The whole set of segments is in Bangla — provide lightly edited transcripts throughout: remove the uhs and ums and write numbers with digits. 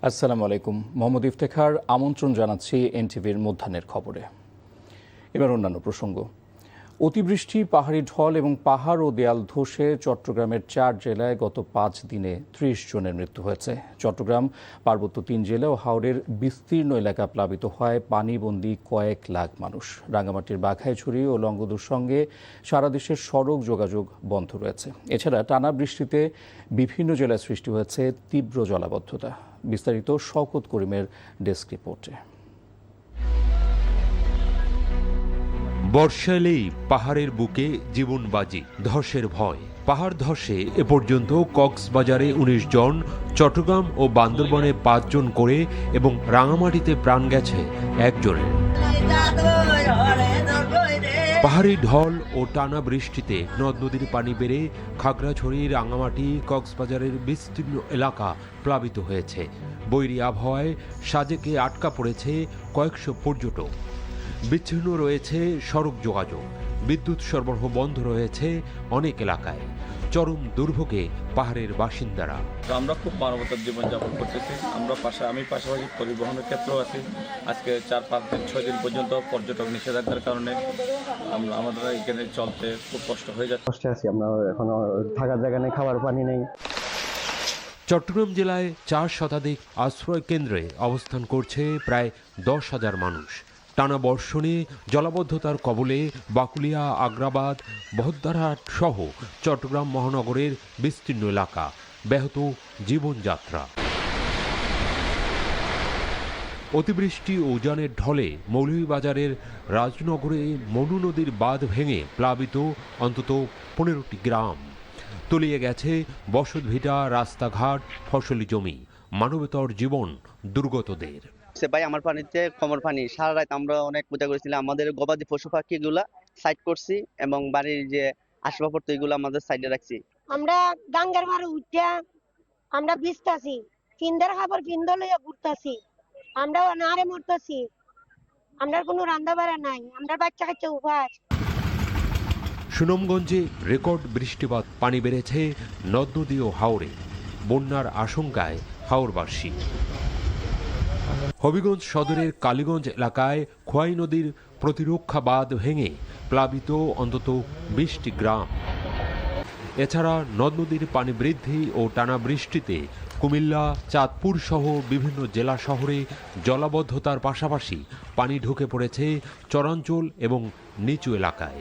আসসালামু আলাইকুম। মোহাম্মদ ইফতেখার আমন্ত্রণ জানাচ্ছি এনটিভির মধ্যাহ্নের খবরে। এবার অন্যান্য প্রসঙ্গ। অতিবৃষ্টি, পাহাড়ি ঢল এবং পাহাড় ও দেয়াল ধসে চট্টগ্রামের 4 জেলায় গত 5 দিনে 30 জনের মৃত্যু হয়েছে। চট্টগ্রাম, পার্বত্য 3 জেলা ও হাওরের বিস্তীর্ণ এলাকা প্লাবিত হয় পানিবন্দী কয়েক লাখ মানুষ। রাঙ্গামাটির বাঘাইছড়ি ও লংগদুর সঙ্গে সারা দেশের সড়ক যোগাযোগ বন্ধ রয়েছে। এছাড়া টানা বৃষ্টিতে বিভিন্ন জেলায় সৃষ্টি হয়েছে তীব্র জলাবদ্ধতা। বিস্তারিত শওকত করিমের ডেস্ক রিপোর্টে। বর্ষা এলেই পাহাড়ের বুকে জীবনবাজি, ধসের ভয়। পাহাড় ধসে এ পর্যন্ত কক্সবাজারে 19 জন, চট্টগ্রাম ও বান্দরবনে 5 জন করে এবং রাঙামাটিতে প্রাণ গেছে 1 জনের। পাহাড়ি ঢল ও টানা বৃষ্টিতে নদ নদীর পানি বেড়ে খাগড়াছড়ি, রাঙামাটি, কক্সবাজারের বিস্তীর্ণ এলাকা প্লাবিত হয়েছে। বৈরী আবহাওয়ায় সাজেকে আটকা পড়েছে কয়েকশো পর্যটক। বিচ্ছিন্ন রয়েছে সড়ক যোগাযোগ, বিদ্যুৎ সরবরাহ বন্ধ রয়েছে অনেক এলাকায়। চরম দুর্ভোগে পাহাড়ের বাসিন্দারা। আমরা খুব মানবতার জীবনযাপন করতেছি। আমি পাশাপাশি পরিবহনের ক্ষেত্রেও আছি। আজকে 4-5 দিন 6 দিন পর্যন্ত পর্যটক নিষেধাজ্ঞার কারণে আমাদের এখানে চলতে খুব কষ্ট হয়ে যাচ্ছে। কষ্টে আছি আমরা, এখনো থাকার জায়গা নেই, খাবার পানি নেই। চট্টগ্রাম জেলায় 4 শতাধিক আশ্রয় কেন্দ্রে অবস্থান করছে প্রায় 10,000 মানুষ। টানা বর্ষণে জলাবদ্ধতার কবলে বাকুলিয়া, আগ্রাবাদ, বহদ্দারহাট সহ চট্টগ্রাম মহানগরের বিস্তীর্ণ এলাকা, ব্যাহত জীবনযাত্রা। অতিবৃষ্টি ও উজানের ঢলে মৌলভীবাজারের রাজনগরে মনু নদীর বাঁধ ভেঙে প্লাবিত অন্তত 15টি গ্রাম। তলিয়ে গেছে বসতভিটা, রাস্তাঘাট, ফসলি জমি। মানবেতর জীবন দুর্গতদের। ভাই, আমার পানিতে কোমর পানি। সারা রাত আমরা অনেক পূজা করেছিলাম। আমাদের গবাদি পশু পাখি গুলা সাইড করছি এবং বাড়ির যে আসবাবপত্র এগুলো আমাদের সাইডে রাখছি। আমরা ডাঙ্গার মারে উঠা আমরা ভিজতাছি, পিন্দার খাবার পিন্দা লইয়া ঘুরতাছি, আমরা অনারে মরতাছি। আমরা কোনো রান্না বাড়া নাই, আমরা বাচ্চা কাচ্চা উপাস। সুনামগঞ্জে রেকর্ড বৃষ্টিপাত, পানি বেড়েছে নদ নদী ও হাওরে। বন্যার আশঙ্কায় হাওরবাসী। হবিগঞ্জ সদরের কালীগঞ্জ এলাকায় খোয়াই নদীর প্রতিরক্ষা বাঁধ ভেঙে প্লাবিত অন্তত 20টি গ্রাম। এছাড়া নদ নদীর পানি বৃদ্ধি ও টানা বৃষ্টিতে কুমিল্লা, চাঁদপুর সহ বিভিন্ন জেলা শহরে জলাবদ্ধতার পাশাপাশি পানি ঢুকে পড়েছে চরাঞ্চল এবং নিচু এলাকায়।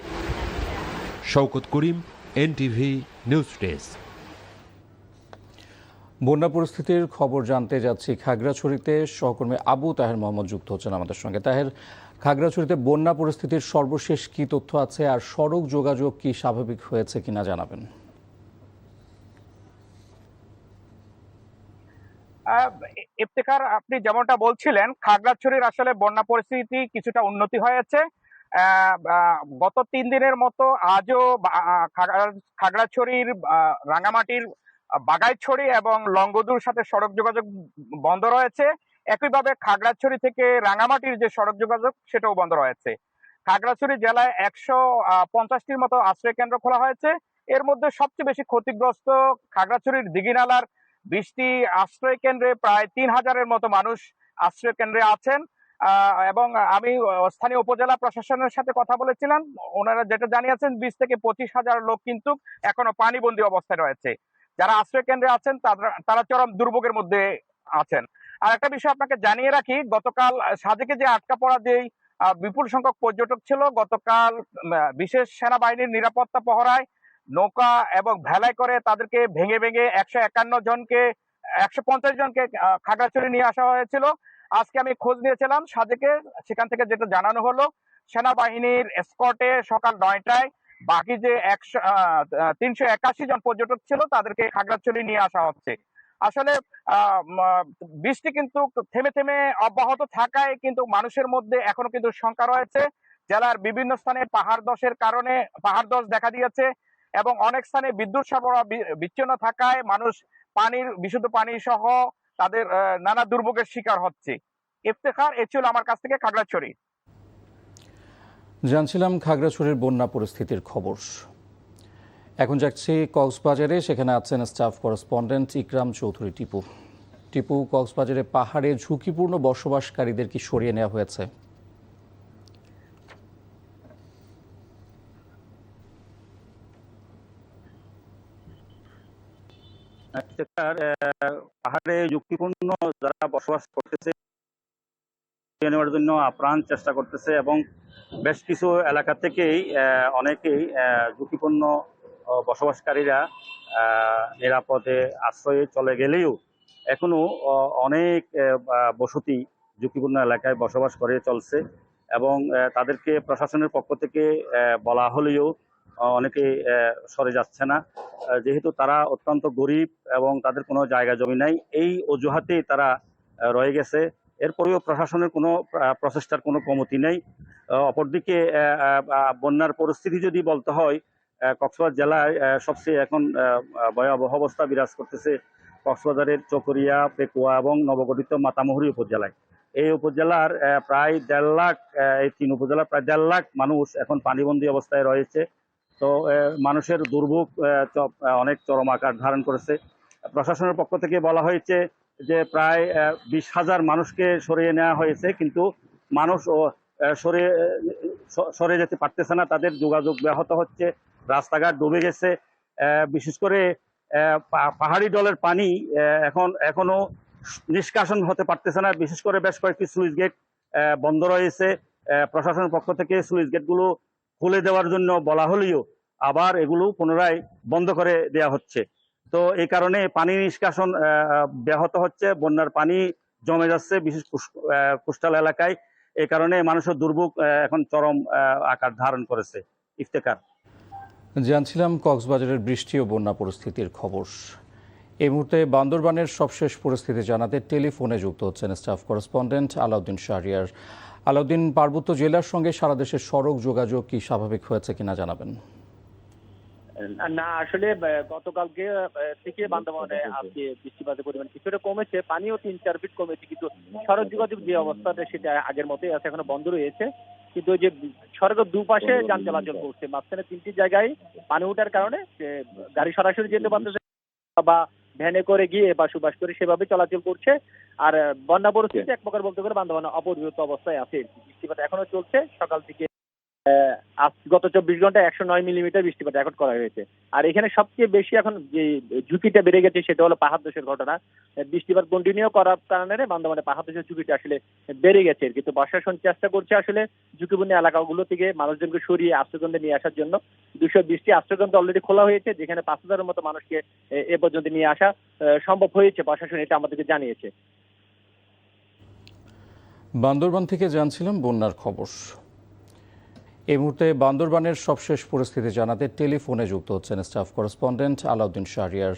শওকত করিম, এনটিভি নিউজ ডেস্ক। বন্যা পরিস্থিতির খবর জানতে যাচ্ছি খাগড়াছড়িতে। সহকর্মী আবু তাহের মোহাম্মদ যুক্ত হচ্ছেন আমাদের সঙ্গে। তাহের, খাগড়াছড়িতে বন্যা পরিস্থিতির সর্বশেষ কি তথ্য আছে আর সড়ক যোগাযোগ কি স্বাভাবিক হয়েছে কিনা জানাবেন। ইফতেখার, আপনি যেমনটা বলছিলেন, খাগড়াছড়ির আসলে বন্যা পরিস্থিতি কিছুটা উন্নতি হয়েছে। গত 3 দিনের মতো আজও খাগড়াছড়ির, রাঙ্গামাটির বাঘাইছড়ি এবং লংগদুর সাথে সড়ক যোগাযোগ বন্ধ রয়েছে। একইভাবে খাগড়াছড়ি থেকে রাঙ্গামাটির যে সড়ক যোগাযোগ সেটাও বন্ধ রয়েছে। খাগড়াছড়ি জেলায় 150টির মতো আশ্রয় কেন্দ্র খোলা হয়েছে। এর মধ্যে সবচেয়ে বেশি ক্ষতিগ্রস্ত খাগড়াছড়ির দিঘিনালার 20টি আশ্রয় কেন্দ্রে প্রায় 3000-এর মতো মানুষ আশ্রয় কেন্দ্রে আছেন। এবং আমি স্থানীয় উপজেলা প্রশাসনের সাথে কথা বলেছিলাম। ওনারা যেটা জানিয়েছেন, 20 থেকে 25,000 লোক কিন্তু এখনো পানিবন্দী অবস্থায় রয়েছে। যারা আশ্রয় কেন্দ্রে আছেন তারা চরম দুর্ভোগের মধ্যে আছেন। আর একটা বিষয় আপনাকে জানিয়ে রাখি, গতকাল সাজেকে যে আটকা পড়া যেই বিপুল সংখ্যক পর্যটক ছিল, গতকাল বিশেষ সেনাবাহিনীর নিরাপত্তা পহরায় নৌকা এবং ভেলায় করে তাদেরকে ভেঙে ভেঙে 150 জনকে খাগড়াছড়ি নিয়ে আসা হয়েছিল। আজকে আমি খোঁজ নিয়েছিলাম সাজেকে, সেখান থেকে যেটা জানানো হলো, সেনাবাহিনীর এসকর্টে সকাল 9টায় বাকি যে 381 জন পর্যটক ছিল তাদেরকে খাগড়াছড়ি নিয়ে আসা হচ্ছে। আসলে বৃষ্টি কিন্তু থেমে থেমে অব্যাহত থাকায় কিন্তু মানুষের মধ্যে এখনো কিন্তু শঙ্কা রয়েছে। জেলার বিভিন্ন স্থানে পাহাড় ধসের কারণে পাহাড় ধস দেখা দিয়েছে এবং অনেক স্থানে বিদ্যুৎ সরবরাহ বিচ্ছিন্ন থাকায় মানুষ বিশুদ্ধ পানি সহ তাদের নানা দুর্ভোগের শিকার হচ্ছে। ইফতেখার, এ ছিল আমার কাছ থেকে খাগড়াছড়ি। জানছিলাম খাগড়াছড়ির বন্যা পরিস্থিতির খবর। এখন যাচ্ছি কক্সবাজারে, সেখানে আছেন স্টাফ করেসপন্ডেন্ট ইকরাম চৌধুরী টিপু। টিপু, কক্সবাজারে পাহাড়ে ঝুঁকিপূর্ণ বসবাসকারীদের কি সরিয়ে নেওয়া হয়েছে? পাহাড়ে ঝুঁকিপূর্ণ যারা বসবাস করতেছে নেওয়ার জন্য আপ্রাণ চেষ্টা করতেছে এবং বেশ কিছু এলাকা থেকেই অনেকেই ঝুঁকিপূর্ণ বসবাসকারীরা নিরাপদে আশ্রয়ে চলে গেলেও এখনো অনেক বসতি ঝুঁকিপূর্ণ এলাকায় বসবাস করে চলছে এবং তাদেরকে প্রশাসনের পক্ষ থেকে বলা হলেও অনেকে সরে যাচ্ছে না, যেহেতু তারা অত্যন্ত গরিব এবং তাদের কোনো জায়গা জমি নাই, এই অজুহাতে তারা রয়ে গেছে। এরপরেও প্রশাসনের কোনো প্রচেষ্টার কোনো কমতি নেই। অপরদিকে বন্যার পরিস্থিতি যদি বলতে হয়, কক্সবাজার জেলায় সবচেয়ে এখন ভয়াবহ অবস্থা বিরাজ করতেছে কক্সবাজারের চকরিয়া, পেকুয়া এবং নবগঠিত মাতামুহুরী উপজেলায়। এই উপজেলার প্রায় 1.5 লাখ, এই 3 উপজেলার প্রায় 1.5 লাখ মানুষ এখন পানিবন্দী অবস্থায় রয়েছে। তো মানুষের দুর্ভোগ অনেক চরম আকার ধারণ করেছে। প্রশাসনের পক্ষ থেকে বলা হয়েছে যে প্রায় 20,000 মানুষকে সরিয়ে নেওয়া হয়েছে, কিন্তু মানুষ সরে যেতে পারতেছে না, তাদের যোগাযোগ ব্যাহত হচ্ছে, রাস্তাঘাট ডুবে গেছে। বিশেষ করে পাহাড়ি ঢলের পানি এখনো নিষ্কাশন হতে পারতেছে না। বিশেষ করে বেশ কয়েকটি স্লুইস গেট বন্ধ রয়েছে। প্রশাসনের পক্ষ থেকে স্লুইস গেটগুলো খুলে দেওয়ার জন্য বলা হলেও আবার এগুলো পুনরায় বন্ধ করে দেওয়া হচ্ছে। তো এই কারণে পানি নিষ্কাশন ব্যাহত হচ্ছে, বন্যার পানি জমে যাচ্ছে বিশেষ কোস্টাল এলাকায়। এই কারণে মানুষের দুর্ভোগ এখন চরম আকার ধারণ করেছে। ইফতেখার। জানছিলাম কক্সবাজারের বৃষ্টি ও বন্যা পরিস্থিতির খবর। এই মুহূর্তে বান্দরবানের সবশেষ পরিস্থিতি জানাতে টেলিফোনে যুক্ত হচ্ছেন স্টাফ করেসপন্ডেন্ট আলাউদ্দিন শাহরিয়ার। আলাউদ্দিন, পার্বত্য জেলার সঙ্গে সারা দেশের সড়ক যোগাযোগ কি স্বাভাবিক হয়েছে কিনা জানাবেন? না, আসলে গতকালকে থেকে বান্দরবানে আজকে বৃষ্টিপাতের পরিমাণ কিছুটা কমেছে, পানিও 3-4 ফিট কমেছে, কিন্তু সড়ক যোগাযোগ যে অবস্থাটা সেটা আগের মতোই আছে, এখনো বন্ধ রয়েছে। কিন্তু ওই যে সড়কের দুপাশে যান চলাচল করছে, মাঝখানে 3টি জায়গায় পানি ওঠার কারণে গাড়ি সরাসরি যেতে পারতেছে বা ভ্যানে করে গিয়ে বাসুবাস করে সেভাবে চলাচল করছে। আর বন্যা পরিস্থিতি এক প্রকার বলতে গেলে বান্দরবানে অপরিবর্তিত অবস্থায় আছে। বৃষ্টিপাত এখনো চলছে, সকাল থেকে গত 24 ঘন্টায় 109 মিলিমিটার বৃষ্টিপাত রেকর্ড করা হয়েছে। আর এখানে সবচেয়ে বেশি এখন যে ঝুঁকিটা বেড়ে গেছে সেটা হলো পাহাড় ধসের ঘটনা। বৃষ্টিপাত কন্টিনিউ করার কারণে বান্দরবানে পাহাড় ধসের ঝুঁকিটা আসলে বেড়ে গেছে, কিন্তু প্রশাসন চেষ্টা করছে আসলে ঝুঁকিপূর্ণ এলাকাগুলো থেকে মানুষজনকে সরিয়ে আশ্রয়কেন্দ্রে নিয়ে আসার জন্য। 220টি আশ্রয়কেন্দ্র অলরেডি খোলা হয়েছে, যেখানে 5,000-এর মতো মানুষকে এ পর্যন্ত নিয়ে আসা সম্ভব হয়েছে। প্রশাসন এটা আমাদেরকে জানিয়েছে। বান্দরবান থেকে জানছিলাম বন্যার খবর। এই মুহূর্তে বান্দরবানের সবশেষ পরিস্থিতি জানাতে টেলিফোনে যুক্ত হচ্ছেন স্টাফ করেসপন্ডেন্ট আলাউদ্দিন শাহরিয়ার।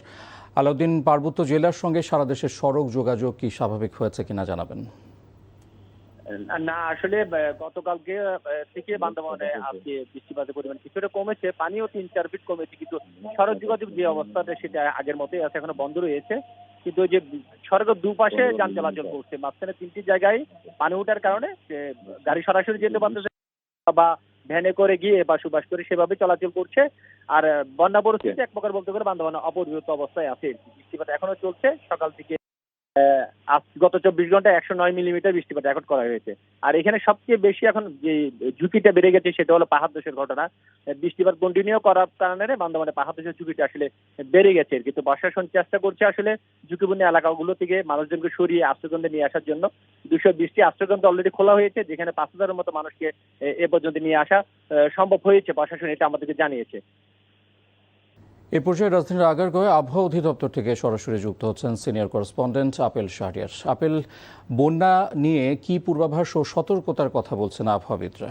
আলাউদ্দিন, পার্বত্য জেলার সঙ্গে সারা দেশের সড়ক যোগাযোগ কি স্বাভাবিক হয়েছে কিনা জানাবেন? না, আসলে গতকালকে থেকে বান্দরবানে আজকে বৃষ্টিপাতের পরিমাণ কিছুটা কমেছে, পানিও 3-4 ফিট কমেছে, কিন্তু সড়ক যোগাযোগ যে অবস্থাটা সেটা আগের মতোই আছে, এখনো বন্ধ রয়েছে। কিন্তু ওই যে সড়কের দুপাশে যান চলাচল করছে, মাঝখানে 3টি জায়গায় পানি ওঠার কারণে গাড়ি সরাসরি যেতে পারতেছে বা ভ্যানে করে গিয়ে বাসুবাস করে সেভাবে চলাচল করছে। আর বন্যা পরিস্থিতি এক প্রকার বলতে গেলে বান্দরবানে অপরিবর্তিত অবস্থায় আছে। বৃষ্টিপাত এখনো চলছে, সকাল থেকে গত 24 ঘন্টায় 109 মিলিমিটার বৃষ্টিপাত রেকর্ড করা হয়েছে। আর এখানে সবচেয়ে বেশি এখন যে ঝুঁকিটা বেড়ে গেছে সেটা হলো পাহাড় ধসের ঘটনা। বৃষ্টিপাত কন্টিনিউ করার কারণে বান্দরবানে পাহাড় ধসের ঝুঁকিটা আসলে বেড়ে গেছে, কিন্তু প্রশাসন চেষ্টা করছে আসলে ঝুঁকিপূর্ণ এলাকাগুলো থেকে মানুষজনকে সরিয়ে আশ্রয়কেন্দ্রে নিয়ে আসার জন্য। 220টি আশ্রয়কেন্দ্র অলরেডি খোলা হয়েছে, যেখানে 5,000-এর মতো মানুষকে এ পর্যন্ত নিয়ে আসা সম্ভব হয়েছে। প্রশাসন এটা আমাদেরকে জানিয়েছে। এ পর্যায়ে রাজধানীর আগারগাঁওয়ে আবহাওয়া অধিদপ্তর থেকে সরাসরি যুক্ত হচ্ছেন senior correspondent apple Shahriar. Apple, বন্যা নিয়ে কি পূর্বাভাস ও সতর্কতার কথা বলছেন আবহাওয়াবিদরা?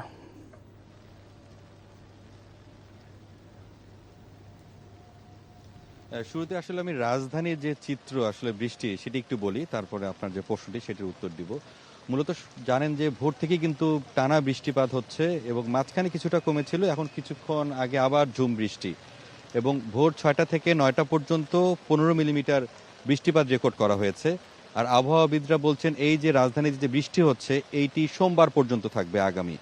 শুরুতে আসলে আমি রাজধানীর যে চিত্র আসলে বৃষ্টি সেটি একটু বলি, তারপরে আপনার যে প্রশ্নটি সেটির উত্তর দিব। মূলত জানেন যে ভোর থেকে কিন্তু টানা বৃষ্টিপাত হচ্ছে এবং মাঝখানে কিছুটা কমেছিল, এখন কিছুক্ষণ আগে আবার ঝুম বৃষ্টি এবং ভোর 6টা থেকে 9টা পর্যন্ত 15 মিলিমিটার বৃষ্টিপাত রেকর্ড করা হয়েছে। আর আবহাওয়াবিদরা বলছেন এই যে রাজধানীতে যে বৃষ্টি হচ্ছে এইটি সোমবার পর্যন্ত থাকবে আগামী।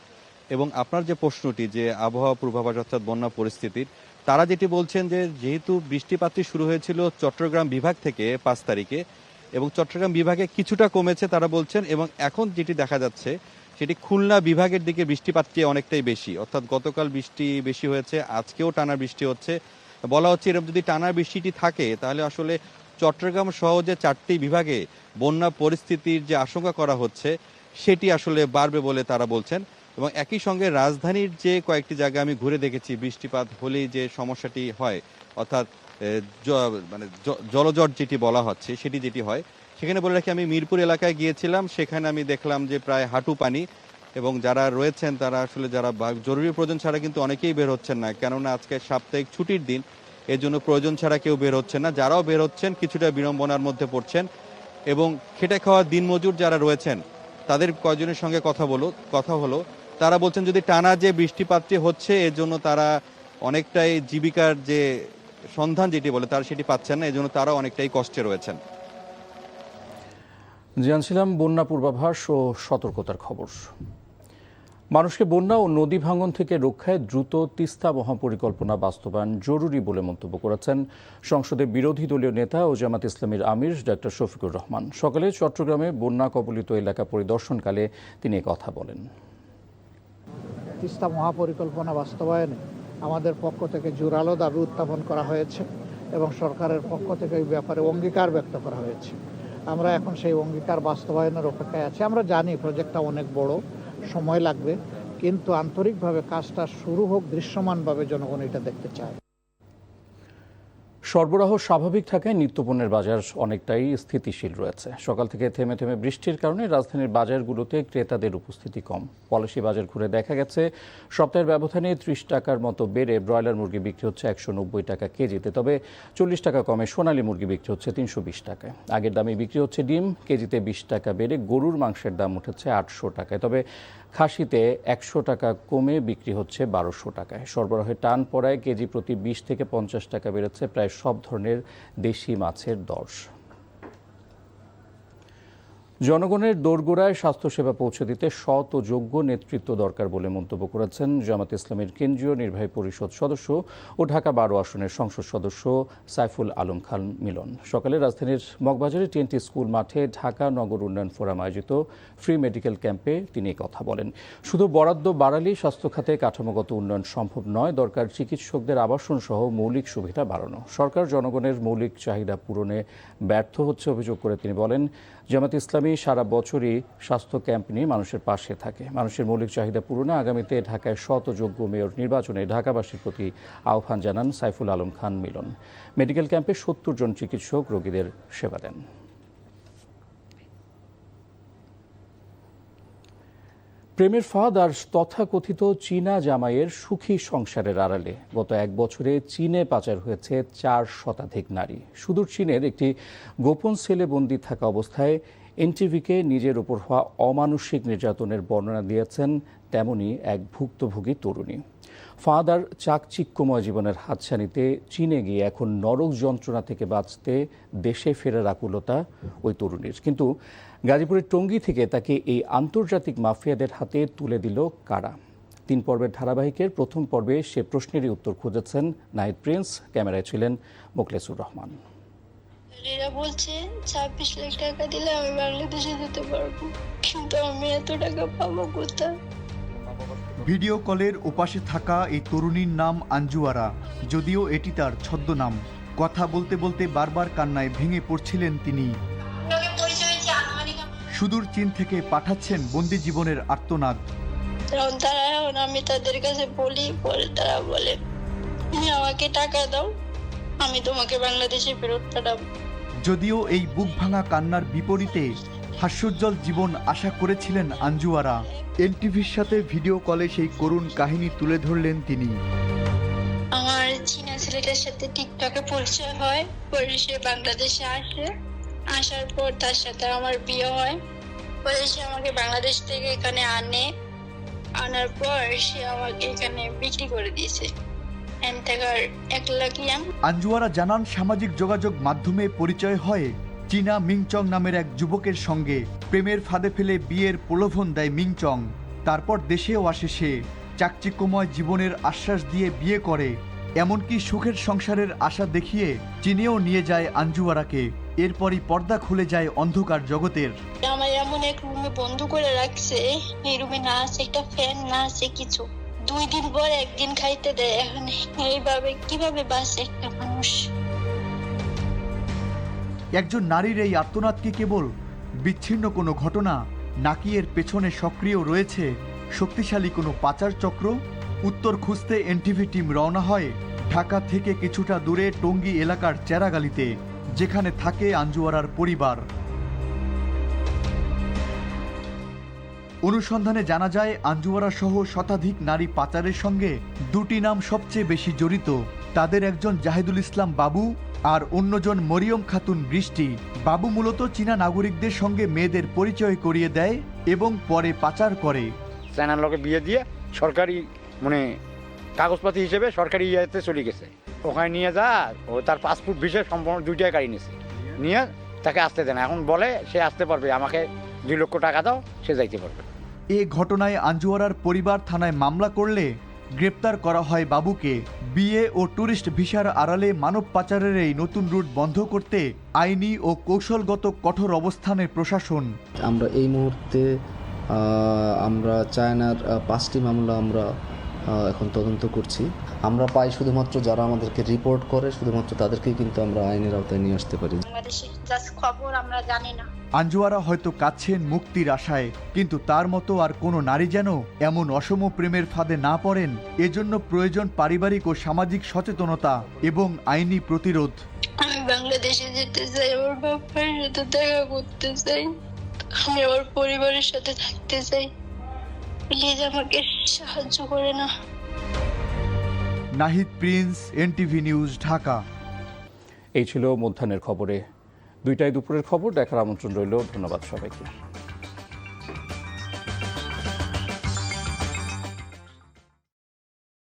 এবং আপনার যে প্রশ্নটি যে আবহাওয়া পূর্বাভাস অর্থাৎ বন্যা পরিস্থিতির, তারা যেটি বলছেন যে যেহেতু বৃষ্টিপাতটি শুরু হয়েছিল চট্টগ্রাম বিভাগ থেকে 5 তারিখে, এবং চট্টগ্রাম বিভাগে কিছুটা কমেছে তারা বলছেন, এবং এখন যেটি দেখা যাচ্ছে সেটি খুলনা বিভাগের দিকে বৃষ্টিপাতটি অনেকটাই বেশি, অর্থাৎ গতকাল বৃষ্টি বেশি হয়েছে, আজকেও টানা বৃষ্টি হচ্ছে। বলা হচ্ছে এরকম যদি টানা বৃষ্টিটি থাকে তাহলে আসলে চট্টগ্রাম সহ যে 4টি বিভাগে বন্যা পরিস্থিতির যে আশঙ্কা করা হচ্ছে সেটি আসলে বাড়বে বলে তারা বলছেন। এবং একই সঙ্গে রাজধানীর যে কয়েকটি জায়গা আমি ঘুরে দেখেছি বৃষ্টিপাত হলেই যে সমস্যাটি হয়, অর্থাৎ জলজট যেটি বলা হচ্ছে সেটি যেটি হয়, সেখানে বলে রাখি আমি মিরপুর এলাকায় গিয়েছিলাম, সেখানে আমি দেখলাম যে প্রায় হাঁটু পানি, এবং যারা রয়েছেন তারা আসলে যারা জরুরি প্রয়োজন ছাড়া কিন্তু অনেকেই বের হচ্ছেন না, কেননা আজকে সাপ্তাহিক ছুটির দিন, এর জন্য প্রয়োজন ছাড়া কেউ বের হচ্ছেন না। যারাও বের হচ্ছেন কিছুটা বিড়ম্বনার মধ্যে পড়ছেন, এবং খেটে খাওয়া দিনমজুর যারা রয়েছেন তাদের কয়েকজনের সঙ্গে কথা হলো, তারা বলছেন যদি টানা যে বৃষ্টিপাতটি হচ্ছে এর জন্য তারা অনেকটাই জীবিকার যে সন্ধান যেটি বলে তারা সেটি পাচ্ছেন না, এজন্য তারা অনেকটাই কষ্টে রয়েছেন। জানছিলাম বন্যা পূর্বাভাস ও সতর্কতার খবর। মানুষকে বন্যা ও নদী ভাঙন থেকে রক্ষায় দ্রুত তিস্তা মহাপরিকল্পনা বাস্তবায়ন জরুরি বলে মন্তব্য করেছেন সংসদের বিরোধী দলীয় নেতা ও জামাত ইসলামীর আমির ডক্টর শফিকুর রহমান। সকালে চট্টগ্রামে বন্যা কবলিত এলাকা পরিদর্শনকালে তিনি কথা বলেন। তিস্তা মহাপরিকল্পনা বাস্তবায়নে আমাদের পক্ষ থেকে জোরালো দাবি উত্থাপন করা হয়েছে এবং সরকারের পক্ষ থেকে এই ব্যাপারে অঙ্গীকার ব্যক্ত করা হয়েছে। আমরা এখন সেই অঙ্গীকার বাস্তবায়নের অপেক্ষায় আছি। আমরা জানি প্রজেক্টটা অনেক বড়, সময় লাগবে, কিন্তু আন্তরিকভাবে কাজটা শুরু হোক, দৃশ্যমানভাবে জনগণ এটা দেখতে চায়। সরবরাহ স্বাভাবিক থাকায় নিত্যপণ্যের বাজার অনেকটাই স্থিতিশীল রয়েছে। সকাল থেকে থেমে থেমে বৃষ্টির কারণে রাজধানীর বাজারগুলোতে ক্রেতাদের উপস্থিতি কম। পলাশী বাজার ঘুরে দেখা গেছে সপ্তাহের ব্যবধানে 30 টাকার মতো বেড়ে ব্রয়লার মুরগি বিক্রি হচ্ছে 190 টাকা কেজিতে, তবে 40 টাকা কমে সোনালী মুরগি বিক্রি হচ্ছে 320 টাকায়। আগের দামে বিক্রি হচ্ছে ডিম, কেজিতে 20 টাকা বেড়ে গরুর মাংসের দাম উঠেছে 800 টাকায়, তবে খাসিতে 100 টাকা কমে বিক্রি হচ্ছে 1200 টাকায়। সরবরাহে টান পড়ায় কেজি প্রতি 20 থেকে 50 টাকা বেড়েছে প্রায় সব ধরনের দেশি মাছের দর। জনগণের দোরগোড়ায় স্বাস্থ্যসেবা পৌঁছে দিতে সৎ ও যোগ্য নেতৃত্ব দরকার বলে মন্তব্য করেছেন জামাত ইসলামীর কেন্দ্রীয় নির্বাহী পরিষদ সদস্য ও ঢাকা 12 আসনের সংসদ সদস্য সাইফুল আলম খান মিলন। সকালে রাজধানীর মগবাজারে TNT স্কুল মাঠে ঢাকা নগর উন্নয়ন ফোরাম আয়োজিত ফ্রি মেডিকেল ক্যাম্পে তিনি কথা বলেন। শুধু বরাদ্দ বাড়ালেই স্বাস্থ্য খাতে কাঠামোগত উন্নয়ন সম্ভব নয়, দরকার চিকিৎসকদের আবাসন সহ মৌলিক সুবিধা বাড়ানো। সরকার জনগণের মৌলিক চাহিদা পূরণে ব্যর্থ হচ্ছে অভিযোগ করে তিনি বলেন, জামাত ইসলামী সারা বছরই স্বাস্থ্য ক্যাম্প নিয়ে মানুষের পাশে থাকে। মানুষের মৌলিক চাহিদা পূরণে আগামীতে ঢাকায় শত যোগ্য মেয়র নির্বাচনে ঢাকাবাসীর প্রতি আহ্বান জানান সাইফুল আলম খান মিলন। মেডিকেল ক্যাম্পে 70 জন চিকিৎসক রোগীদের সেবা দেন। প্রেমের ফাঁদ আর তথাকথিত চীনা জামাইয়ের সুখী সংসারের আড়ালে গত 1 বছরে চীনে পাচার হয়েছে 4 শতাধিক নারী। সুদূর চীনের একটি গোপন সেলে বন্দী থাকা অবস্থায় NTVকে নিজের উপর হওয়া অমানুষিক নির্যাতনের বর্ণনা দিয়েছেন তেমনই এক ভুক্তভোগী তরুণী। ফাঁদ আর চাকচিক্যময় জীবনের হাতছানিতে চীনে গিয়ে এখন নরক যন্ত্রণা থেকে বাঁচতে দেশে ফেরার আকুলতা ওই তরুণীর। কিন্তু গাজীপুরের টঙ্গী থেকে তাকে এই আন্তর্জাতিক মাফিয়াদের হাতে তুলে দিল কারা? 3 পর্বের ধারাবাহিকের প্রথম পর্বে সে প্রশ্নেরই উত্তর খুঁজেছেন নাহিদ প্রিন্স। ক্যামেরায় ছিলেন মোখলেসুর রহমান। এরা বলছে 26 লাখ টাকা দিলে আমি বাংলাদেশে যেতে পারবো, কিন্তু আমি এত টাকা পাবো কোথায়? ভিডিও কলের ওপাশে থাকা এই তরুণীর নাম আঞ্জুয়ারা, যদিও এটি তার ছদ্মনাম। কথা বলতে বলতে বারবার কান্নায় ভেঙে পড়ছিলেন তিনি। সুদূর চীন থেকে পাঠাচ্ছেন বন্দি জীবনের আর্তনাদ। আমি তাদের কাছে বলি, পরে তারা বলে তুমি আমাকে টাকা দাও, আমি তোমাকে বাংলাদেশে ফেরত পাঠাবো। যদিও এই বুক ভাঙা কান্নার বিপরীতে হাস্যোজ্জ্বল জীবন আশা করেছিলেন আঞ্জুয়ারা। NTVর সাথে ভিডিও কলে সেই করুণ কাহিনী তুলে ধরলেন তিনি। আমার চীনা ছেলেটার সাথে টিকটকে পরিচয় হয়, পরে সে বাংলাদেশে আসে, আসার পর তার সাথে আমার বিয়ে হয়। পরে সে আমাকে বাংলাদেশ থেকে এখানে আনার পর সে আমাকে এখানে বিক্রি করে দিয়েছে। আঞ্জুয়ারা জানান সামাজিক যোগাযোগ মাধ্যমে পরিচয় হয় চীনা মিংচং নামের এক যুবকের সঙ্গে। প্রেমের ফাঁদে ফেলে বিয়ের প্রলোভন দেয় মিংচং। তারপর দেশেও আসে সে। চাকচিক্যময় জীবনের আশ্বাস দিয়ে বিয়ে করে। এমনকি সুখের সংসারের আশা দেখিয়ে চীনেও নিয়ে যায় আঞ্জুয়ারাকে। এরপরই পর্দা খুলে যায় অন্ধকার জগতের। আমার এমন এক রুমে বন্ধ করে রাখছে, এই রুমে না আছে একটা ফ্যান, না আছে কিছু। 2 দিন পর একদিন খাইতে দেয়। এখন এইভাবে কিভাবে বাঁচে একটা মানুষ? একজন নারীর এই আর্তনাদ কি কেবল বিচ্ছিন্ন কোনো ঘটনা, নাকি এর পেছনে সক্রিয় রয়েছে শক্তিশালী কোনো পাচার চক্র? উত্তর খুঁজতে এনটিভি টিম রওনা হয় ঢাকা থেকে কিছুটা দূরে টঙ্গী এলাকার চেরাগালিতে, যেখানে থাকে আঞ্জুয়ারার পরিবার। অনুসন্ধানে জানা যায় আঞ্জুয়ারা সহ শতাধিক নারী পাচারের সঙ্গে 2টি নাম সবচেয়ে বেশি জড়িত। তাদের একজন জাহিদুল ইসলাম বাবু আর অন্যজন মরিয়ম খাতুন বৃষ্টি। বাবু মূলত চীনা নাগরিকদের সঙ্গে মেয়েদের পরিচয় করিয়ে দেয় এবং পরে পাচার করে। চায়নার লোকে বিয়ে দিয়ে সরকারি মানে কাগজপাতি হিসেবে সরকারি ইয়েতে চলে গেছে। ওখানে নিয়ে যা ও তার পাসপোর্ট ভিসা সম্পূর্ণ 2টাই গাড়ি নিয়েছে, নিয়ে তাকে আসতে দেয় না। এখন বলে সে আসতে পারবে, আমাকে 2 লক্ষ টাকা দাও, সে যাইতে পারবে। এ ঘটনায় আঞ্জুয়ারার পরিবার থানায় মামলা করলে গ্রেপ্তার করা হয় বাবুকে। বিয়ে ও ট্যুরিস্ট ভিসার আড়ালে মানব পাচারের এই নতুন রুট বন্ধ করতে আইনি ও কৌশলগত কঠোর অবস্থানে প্রশাসন। আমরা এই মুহূর্তে আমরা চায়নার 5টি মামলা আমরা এখন তদন্ত করছি। আমরা পাই শুধুমাত্র যারা আমাদেরকে রিপোর্ট করে, শুধুমাত্র তাদেরকেই কিন্তু আমরা আইনের আওতায় নিয়ে আসতে পারি। বাংলাদেশের জাস্ট খবর আমরা জানি না। আঞ্জুয়ারা হয়তো কাঁদছেন মুক্তির আশায়, কিন্তু তার মতো আর কোনো নারী যেন এমন অসম প্রেমের ফাঁদে না পড়েন, এজন্য প্রয়োজন পারিবারিক ও সামাজিক সচেতনতা এবং আইনি প্রতিরোধ। আমি বাংলাদেশে যেতে চাই, আমার বাবার সাথে দেখা করতে চাই, আমি আমার পরিবারের সাথে থাকতে চাই। প্লিজ আমাকে সাহায্য করে না। Nahid Prince, NTV news, Dhaka. এই ছিল মধ্যাহ্নের খবরে। 2টায় দুপুরের খবর দেখার আমন্ত্রণ রইল। ধন্যবাদ সবাইকে।